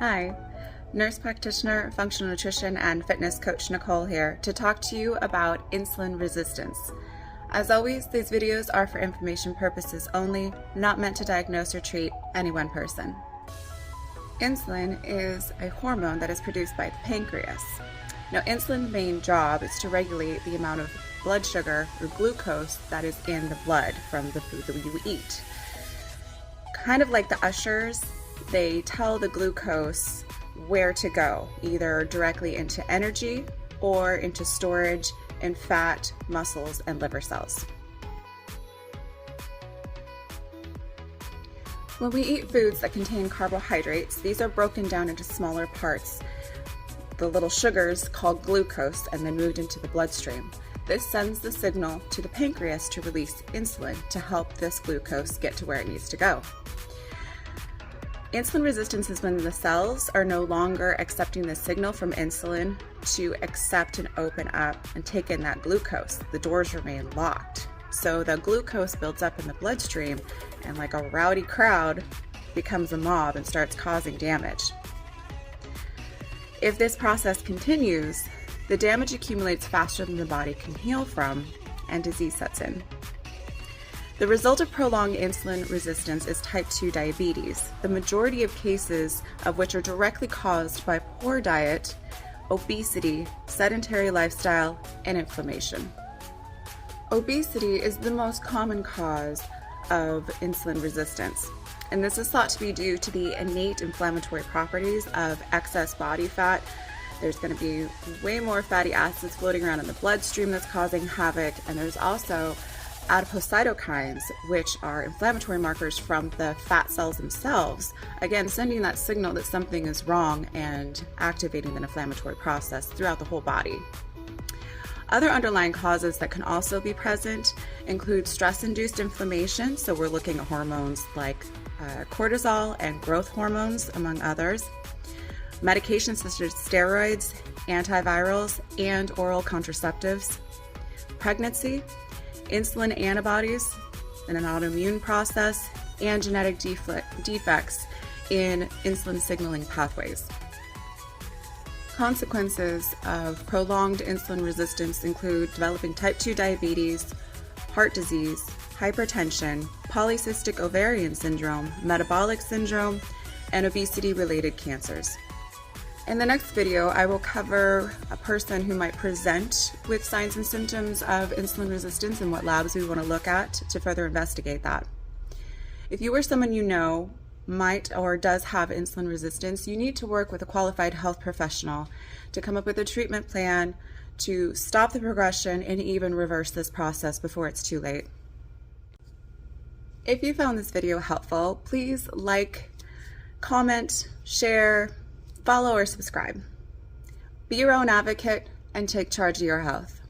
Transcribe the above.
Hi, nurse practitioner, functional nutrition, and fitness coach Nicole here to talk to you about insulin resistance. As always, these videos are for information purposes only, not meant to diagnose or treat any one person. Insulin is a hormone that is produced by the pancreas. Now, insulin's main job is to regulate the amount of blood sugar or glucose that is in the blood from the food that you eat. Kind of like the ushers, they tell the glucose where to go, either directly into energy or into storage in fat, muscles, and liver cells. When we eat foods that contain carbohydrates, these are broken down into smaller parts, the little sugars called glucose, and then moved into the bloodstream. This sends the signal to the pancreas to release insulin to help this glucose get to where it needs to go. Insulin resistance is when the cells are no longer accepting the signal from insulin to accept and open up and take in that glucose. The doors remain locked. So the glucose builds up in the bloodstream and, like a rowdy crowd, becomes a mob and starts causing damage. If this process continues, the damage accumulates faster than the body can heal from, and disease sets in. The result of prolonged insulin resistance is type 2 diabetes, the majority of cases of which are directly caused by poor diet, obesity, sedentary lifestyle, and inflammation. Obesity is the most common cause of insulin resistance, and this is thought to be due to the innate inflammatory properties of excess body fat. There's going to be way more fatty acids floating around in the bloodstream that's causing havoc, and there's also adipocytokines, which are inflammatory markers from the fat cells themselves, again sending that signal that something is wrong and activating the inflammatory process throughout the whole body. Other underlying causes that can also be present include stress-induced inflammation, so we're looking at hormones like cortisol and growth hormones, among others, medications such as steroids, antivirals, and oral contraceptives, pregnancy, insulin antibodies in an autoimmune process, and genetic defects in insulin signaling pathways. Consequences of prolonged insulin resistance include developing type 2 diabetes, heart disease, hypertension, polycystic ovarian syndrome, metabolic syndrome, and obesity-related cancers. In the next video, I will cover a person who might present with signs and symptoms of insulin resistance and what labs we want to look at to further investigate that. If you or someone you know might or does have insulin resistance, you need to work with a qualified health professional to come up with a treatment plan to stop the progression and even reverse this process before it's too late. If you found this video helpful, please like, comment, share, follow, or subscribe. Be your own advocate and take charge of your health.